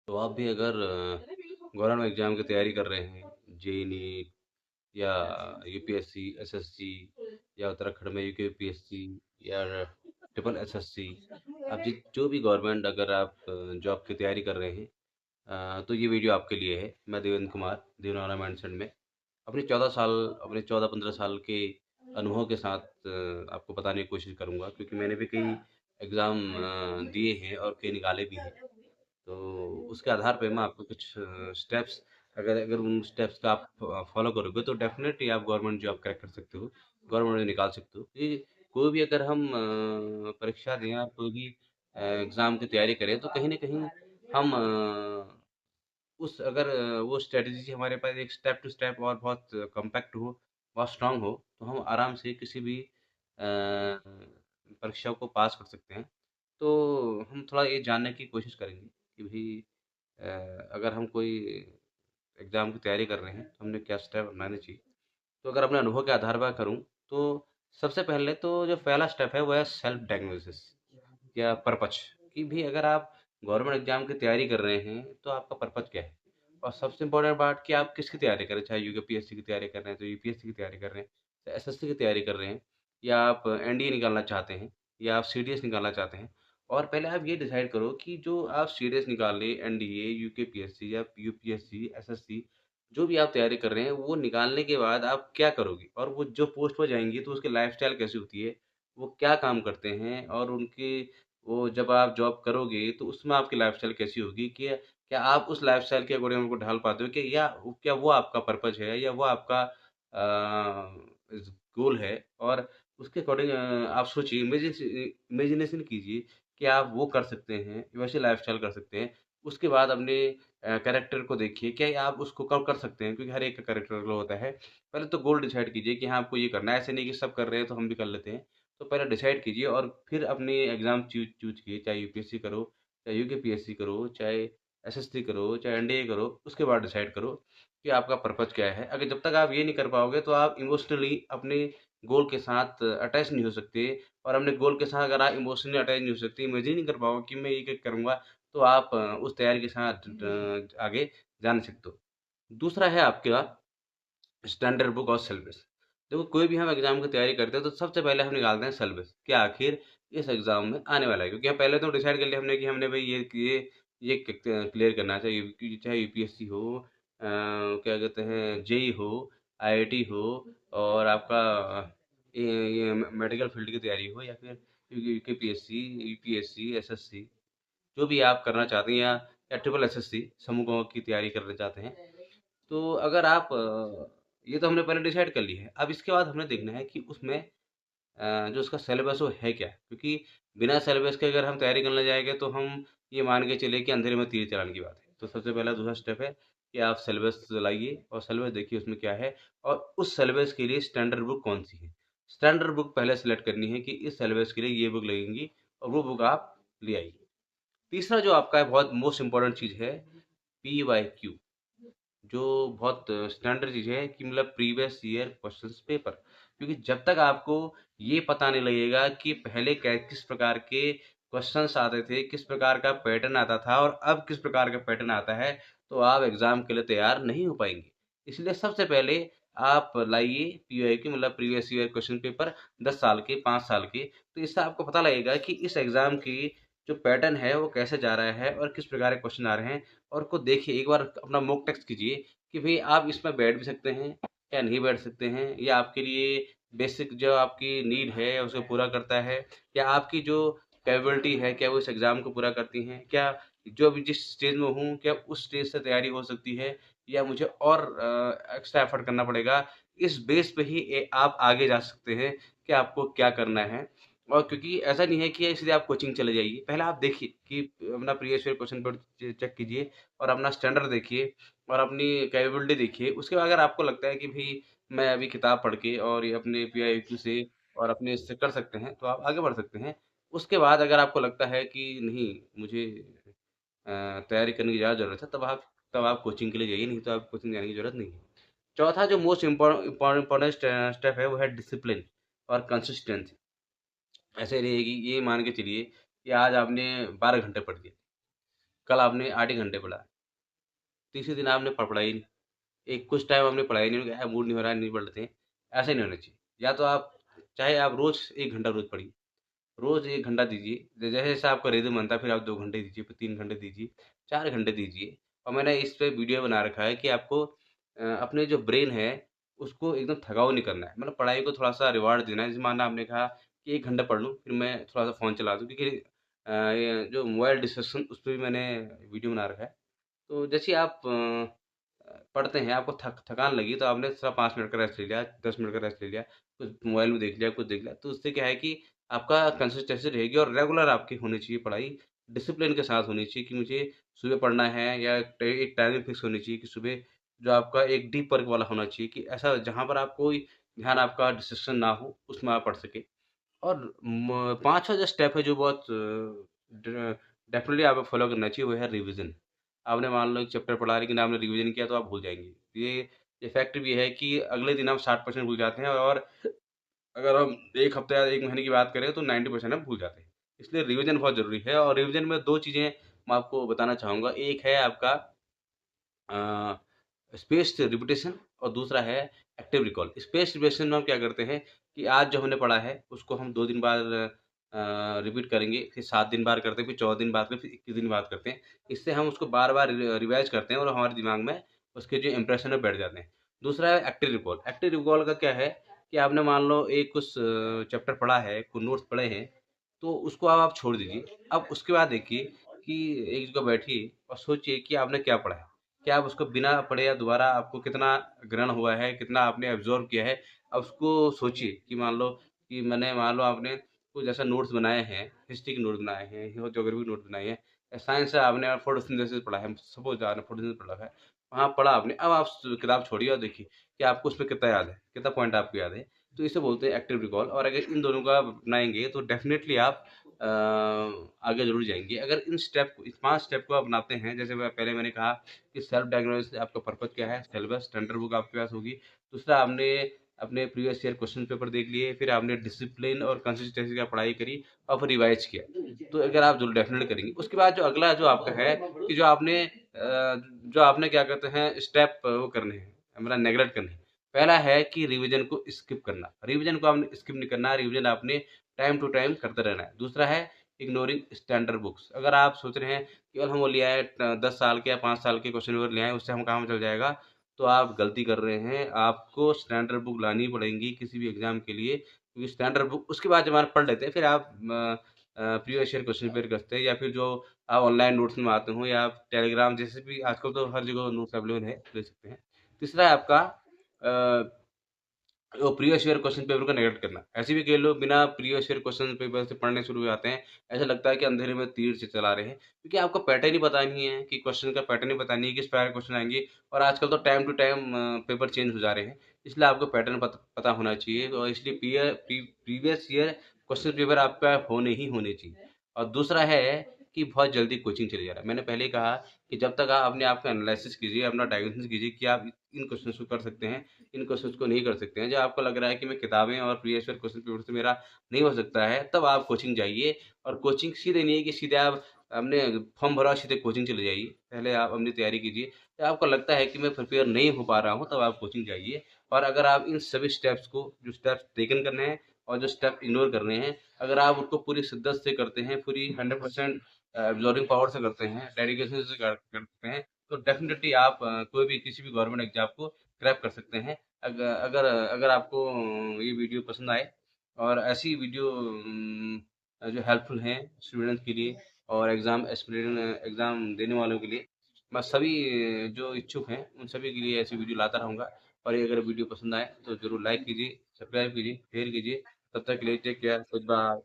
तो आप भी अगर गवर्नमेंट एग्ज़ाम की तैयारी कर रहे हैं, जेईई नीट या यूपीएससी, एसएससी या उत्तराखंड में यूकेपीएससी या ट्रिपल एसएससी, आप जो भी गवर्नमेंट अगर आप जॉब की तैयारी कर रहे हैं, तो ये वीडियो आपके लिए है। मैं देवेंद्र कुमार, देवनागरा माइंडसेट में अपने 14 साल अपने 14-15 साल के अनुभव के साथ आपको बताने की कोशिश करूँगा, क्योंकि मैंने भी कई एग्ज़ाम दिए हैं और कई निकाले भी हैं। तो उसके आधार पे मैं आपको कुछ स्टेप्स, अगर अगर उन स्टेप्स का आप फॉलो करोगे तो डेफ़िनेटली आप गवर्नमेंट जॉब क्रैक कर सकते हो, गवर्नमेंट जॉब निकाल सकते हो। कि कोई भी अगर हम परीक्षा दें या कोई भी एग्ज़ाम की तैयारी करें तो कहीं न कहीं हम उस अगर वो स्ट्रैटेजी हमारे पास एक स्टेप टू स्टेप और बहुत कॉम्पैक्ट हो, बहुत स्ट्रॉन्ग हो, तो हम आराम से किसी भी परीक्षा को पास कर सकते हैं। तो हम थोड़ा ये जानने की कोशिश करेंगे कि भई अगर हम कोई एग्ज़ाम की तैयारी कर रहे हैं, तो हमने क्या स्टेप अपनाने चाहिए। तो अगर अपने अनुभव के आधार पर करूँ, तो सबसे पहले तो जो पहला स्टेप है, वो है सेल्फ डायग्नोसिस या पर्पज़, कि भई अगर आप गवर्नमेंट एग्ज़ाम की तैयारी कर रहे हैं, तो आपका पर्पज़ क्या है? और सबसे इम्पोर्टेंट बात कि आप किसकी तैयारी कर रहे हैं, चाहे यूपीएससी की तैयारी कर रहे हैं, तो यूपीएससी की तैयारी कर रहे हैं, चाहे एसएससी की तैयारी कर रहे हैं, या आप एनडीए निकालना चाहते हैं, या आप सीडीएस निकालना चाहते हैं। और पहले आप ये डिसाइड करो कि जो आप सीडीएस निकाल रहे हैं, एनडीए, यूकेपीएससी या यूपीएससी, एसएससी, जो भी आप तैयारी कर रहे हैं, वो निकालने के बाद आप क्या करोगे? और वो जो पोस्ट पर जाएँगी, तो उसकी लाइफ़स्टाइल कैसी होती है? वो क्या काम करते हैं? और उनकी वो जब आप जॉब करोगे, तो उसमें आपकी लाइफ़स्टाइल कैसी होगी? कि क्या आप उस लाइफ़स्टाइल के अकॉर्डिंग उनको ढाल पाते हो कि या क्या वो आपका पर्पज़ है, या वो आपका गोल है? और उसके अकॉर्डिंग आप सोचिए, इमेजिनेशन कीजिए कि आप वो कर सकते हैं, वैसे लाइफ़स्टाइल कर सकते हैं। उसके बाद अपने कैरेक्टर को देखिए, क्या आप उसको कब कर सकते हैं? क्योंकि हर एक का कैरेक्टर अलग होता है। पहले तो गोल डिसाइड कीजिए कि हाँ, आपको ये करना है, ऐसे नहीं कि सब कर रहे हैं, तो हम भी कर लेते हैं। तो पहले डिसाइड कीजिए और फिर अपनी एग्ज़ाम चूज़ कीजिए, चाहे यूपीएससी करो, चाहे यूकेपीएससी करो, चाहे एसएससी करो, चाहे एनडीए करो, उसके बाद डिसाइड करो कि आपका पर्पज़ क्या है। अगर जब तक आप ये नहीं कर पाओगे, तो आप इमोशनली अपने गोल के साथ अटैच नहीं हो सकते, और अपने गोल के साथ अगर आप इमोशनली अटैच नहीं हो सकते, इमेजिन नहीं कर पाओगे कि मैं ये करूँगा, तो आप उस तैयारी के साथ आगे जा नहीं सकते हो। दूसरा है आपका स्टैंडर्ड बुक और सिलेबस। देखो, कोई भी हम एग्ज़ाम की तैयारी करते हैं, तो सबसे पहले हम निकालते हैं सिलेबस, कि आखिर इस एग्ज़ाम में आने वाला है। क्योंकि हम पहले तो डिसाइड कर लिया हमने कि हमने भई ये क्लियर करना है, चाहे यूपीएससी हो, क्या कहते हैं, जेईई हो, आईआईटी हो, और आपका ये मेडिकल फील्ड की तैयारी हो, या फिर यूकेपीएससी, यूपीएससी, एसएससी, जो भी आप करना चाहते हैं, या ट्रिपल एसएससी समूहों की तैयारी करना चाहते हैं। तो अगर आप ये तो हमने पहले डिसाइड कर ली है। अब इसके बाद हमें देखना है कि उसमें जो उसका सिलेबस वो है क्या? क्योंकि बिना सिलेबस के अगर हम तैयारी करने जाएँगे, तो हम ये मान के चलिए कि अंधेरे में तीर चलाने की बात है। तो सबसे पहला दूसरा स्टेप है कि आप सिलेबस लाइए और सिलेबस देखिए उसमें क्या है, और उस सिलेबस के लिए स्टैंडर्ड बुक कौन-सी है। स्टैंडर्ड बुक पहले सेलेक्ट करनी है कि इस सिलेबस के लिए ये बुक लगेंगी, और वो बुक आप ले आइए। तीसरा जो आपका है, बहुत मोस्ट इम्पोर्टेंट चीज़ है, पीवाईक्यू, जो बहुत स्टैंडर्ड चीज़ है, कि मतलब प्रीवियस ईयर क्वेश्चंस पेपर। क्योंकि जब तक आपको ये पता नहीं लगेगा कि पहले किस प्रकार के क्वेश्चंस आते थे, किस प्रकार का पैटर्न आता था, और अब किस प्रकार का पैटर्न आता है, तो आप एग्ज़ाम के लिए तैयार नहीं हो पाएँगे। इसलिए सबसे पहले आप लाइए पीवाईक्यू, मतलब प्रीवियस ईयर क्वेश्चन पेपर, 10 साल के, 5 साल के। तो इससे आपको पता लगेगा कि इस एग्ज़ाम की जो पैटर्न है, वो कैसे जा रहा है, और किस प्रकार के क्वेश्चन आ रहे हैं। और को देखिए, एक बार अपना मॉक टेस्ट कीजिए कि भई आप इसमें बैठ भी सकते हैं या नहीं बैठ सकते हैं, या आपके लिए बेसिक जो आपकी नीड है उसको पूरा करता है, या आपकी जो कैपेबिलिटी है, क्या वो इस एग्ज़ाम को पूरा करती हैं? क्या जो अभी जिस स्टेज में हूँ, क्या उस स्टेज से तैयारी हो सकती है, या मुझे और एक्स्ट्रा एफ़र्ट करना पड़ेगा? इस बेस पे ही आप आगे जा सकते हैं कि आपको क्या करना है। और क्योंकि ऐसा नहीं है कि सीधे आप कोचिंग चले जाइए। पहले आप देखिए कि अपना previous year question paper check कीजिए, और अपना स्टैंडर्ड देखिए, और अपनी कैपेबिलिटी देखिए। उसके बाद अगर आपको लगता है कि भई मैं अभी किताब पढ़ के और ये अपने पीआईक्यू से और अपने इससे कर सकते हैं, तो आप आगे बढ़ सकते हैं। उसके बाद अगर आपको लगता है कि नहीं, मुझे तैयारी करने की ज़्यादा ज़रूरत है, तब आप कोचिंग के लिए जाइए, नहीं तो आप कोचिंग जाने की ज़रूरत नहीं है। चौथा जो मोस्ट इम्पोर्टेंट स्टेप है, वो है डिसिप्लिन और कंसिस्टेंसी। ऐसे रहेगी, ये मान के चलिए कि आज आपने 12 घंटे पढ़ लिए, कल आपने 8 ही घंटे पढ़ा, तीसरे दिन आपने पढ़ा ही नहीं। एक कुछ टाइम आपने पढ़ा ही नहीं, मूड नहीं हो रहा है, नहीं पढ़ लेते हैं, ऐसा नहीं होना चाहिए। या तो आप चाहे आप रोज़ 1 घंटा रोज़ पढ़िए, रोज़ 1 घंटा दीजिए, जैसे-जैसे आपका रिदम बनता है फिर आप 2 घंटे दीजिए, फिर 3 घंटे दीजिए, 4 घंटे दीजिए। और मैंने इस पे वीडियो बना रखा है कि आपको अपने जो ब्रेन है, उसको एकदम थकाऊ नहीं करना है। मतलब पढ़ाई को थोड़ा-सा रिवार्ड देना है। जैसे माना आपने कहा कि 1 घंटा पढ़ लूँ, फिर मैं थोड़ा-सा फ़ोन चला दूँ, क्योंकि ये जो मोबाइल डिस्ट्रैक्शन उस पे भी मैंने वीडियो बना रखा है। तो जैसे ही आप पढ़ते हैं, आपको थकान लगी तो आपने सिर्फ 5 मिनट का रेस्ट ले लिया, 10 मिनट का रेस्ट ले लिया, कुछ मोबाइल में देख लिया, कुछ देख लिया, तो उससे क्या है कि आपका कंसिस्टेंसी रहेगी और रेगुलर आपकी होनी चाहिए पढ़ाई, डिसिप्लिन के साथ होनी चाहिए कि मुझे सुबह पढ़ना है, या एक टाइमिंग फिक्स होनी चाहिए कि सुबह जो आपका एक डीप वर्क वाला होना चाहिए, कि ऐसा जहाँ पर आप कोई ध्यान आपका डिस्ट्रैक्शन ना हो, उसमें आप पढ़ सकें। और म 5वाँ जो स्टेप है जो बहुत डेफ़िनिटली आपको फ़ॉलो करना चाहिए, वो है रिवीज़न। आपने मान लो एक चैप्टर पढ़ा लेकिन आपने रिवीज़न किया तो आप भूल जाएँगे। ये इफ़ेक्ट भी है कि अगले दिन आप 60% भूल जाते हैं, और अगर हम 1 हफ़्ते या 1 महीने की बात करें तो 90% हम भूल जाते हैं। इसलिए रिवीज़न बहुत ज़रूरी है, और रिवीज़न में 2 चीज़ें मैं आपको बताना चाहूँगा। एक है आपका अ, स्पेस्ड रिपिटेशन, और दूसरा है एक्टिव रिकॉल। स्पेस्ड रिपिटेशन में हम क्या करते हैं कि आज जो हमने पढ़ा है उसको हम 2 दिन बाद रिपीट करेंगे, फिर 7 दिन बाद करते हैं, फिर 14 दिन बाद करते हैं, फिर 21 दिन बाद करते हैं। इससे हम उसको बार-बार रिवाइज़ करते हैं और हमारे दिमाग में उसके जो इम्प्रेशन है बैठ जाते हैं। दूसरा है एक्टिव रिकॉल। एक्टिव रिकॉल का क्या है कि आपने मान लो एक कुछ चैप्टर पढ़ा है, कुछ नोट्स पढ़े हैं, तो उसको अब आप छोड़ दीजिए। अब उसके बाद देखिए कि एक जगह बैठिए और सोचिए कि आपने क्या पढ़ा है। क्या आप उसको बिना पढ़े या दोबारा आपको कितना ग्रहण हुआ है, कितना आपने अब्ज़ॉर्ब किया है, अब उसको सोचिए कि मान लो आपने कुछ ऐसा नोट्स बनाए हैं, हिस्ट्री के नोट्स बनाए हैं, ज्योग्राफी के नोट्स बनाए हैं, या साइंस से आपने फोटोसिंथेसिस पढ़ा है, सपोज़ आपने फोटोसिंथेसिस पढ़ा है, वहाँ पढ़ा आपने, अब आप किताब छोड़िए और देखिए कि आपको उसमें कितना याद है, कितना पॉइंट आपको याद है। तो इसे बोलते हैं एक्टिव रिकॉल, और अगर इन दोनों को आप अपनाएँगे तो डेफ़िनेटली आप आगे ज़रूर जाएँगे। अगर इन स्टेप को, इस 5 स्टेप को अपनाते हैं, जैसे मैंने कहा कि सेल्फ डायग्नोसिस आपका पर्पज़ क्या है, सिलेबस, स्टैंडर्ड बुक आपके पास होगी। दूसरा, आपने अपने प्रीवियस ईयर क्वेश्चन पेपर देख लिए, फिर आपने डिसिप्लिन और कंसिस्टेंसी का पढ़ाई करी और फिर रिवाइज़ किया। तो अगर आप ज़रूर डेफ़िनेटली करेंगे। उसके बाद जो अगला जो आपका है कि जो आपने क्या कहते हैं स्टेप वो करने हैं, मतलब नेगलेक्ट करने हैं। पहला है कि रिवीजन को स्किप करना। रिवीजन को आपने स्किप नहीं करना, रिवीजन आपने टाइम टू टाइम करते रहना है। दूसरा है इग्नोरिंग स्टैंडर्ड बुक्स। अगर आप सोच रहे हैं केवल हम वो ले आए 10 साल के या 5 साल के क्वेश्चन पेपर ले आए, उससे हम काम चल जाएगा, तो आप गलती कर रहे हैं। आपको स्टैंडर्ड बुक लानी पड़ेंगी किसी भी एग्ज़ाम के लिए, क्योंकि स्टैंडर्ड बुक उसके बाद जब आप पढ़ लेते हैं, फिर आप प्रीवियस ईयर क्वेश्चन पेपर करते हैं, या फिर जो आप ऑनलाइन नोट्स में आते हो, या आप टेलीग्राम जैसे भी आजकल तो हर जगह नोट्स अवेलेबल है, ले सकते हैं। तीसरा है आपका अ, वो प्रीवियस ईयर क्वेश्चन पेपर को नेगलेक्ट करना। ऐसे भी कई लोग बिना प्रीवियस ईयर क्वेश्चन पेपर से पढ़ने शुरू हो जाते हैं। ऐसा लगता है कि अंधेरे में तीर से चला रहे हैं, क्योंकि आपको पैटर्न ही पता नहीं है कि क्वेश्चन का पैटर्न ही पता नहीं है, किस प्रकार के क्वेश्चन आएँगे, और आजकल तो time to time paper change हो जा रहे हैं। इसलिए आपको पैटर्न पता होना चाहिए, और इसलिए प्रीवियस ईयर क्वेश्चन पेपर आपका होने ही चाहिए। और दूसरा है कि बहुत जल्दी कोचिंग चले जा रहा है। मैंने पहले ही कहा कि जब तक आप अपने आप का एनालिसिस कीजिए, अपना डायग्नोसिस कीजिए कि आप इन क्वेश्चन्स को कर सकते हैं, इन क्वेश्चंस को नहीं कर सकते हैं। जब आपको लग रहा है कि मैं किताबें और प्रीवियस ईयर क्वेश्चन पेपर से मेरा नहीं हो सकता है, तब आप कोचिंग जाइए। और कोचिंग सीधे नहीं है कि सीधे आप आपने फॉर्म भरा और सीधे कोचिंग चले जाइए। पहले आप अपनी तैयारी कीजिए। जब आपको लगता है कि मैं प्रिपेयर नहीं हो पा रहा हूँ, तब आप कोचिंग जाइए। और अगर आप इन सभी स्टेप्स को, जो स्टेप्स टेकन करने हैं और जो स्टेप इग्नोर करने हैं, अगर आप उनको पूरी शिद्दत से करते हैं, पूरी 100% अब्सॉर्बिंग पावर से करते हैं, डेडिकेशन से करते हैं, तो डेफ़िनिटली आप कोई भी किसी भी गवर्नमेंट एग्ज़ाम को क्रैक कर सकते हैं। अगर अगर आपको ये वीडियो पसंद आए, और ऐसी वीडियो जो हेल्पफुल हैं स्टूडेंट्स के लिए और एग्ज़ाम देने वालों के लिए, मैं सभी जो इच्छुक हैं उन सभी के लिए ऐसी वीडियो लाता रहूँगा। और ये अगर वीडियो पसंद आए तो ज़रूर लाइक कीजिए, सब्सक्राइब कीजिए, शेयर कीजिए। तब तक के लिए टेक केयर, गुड बाय।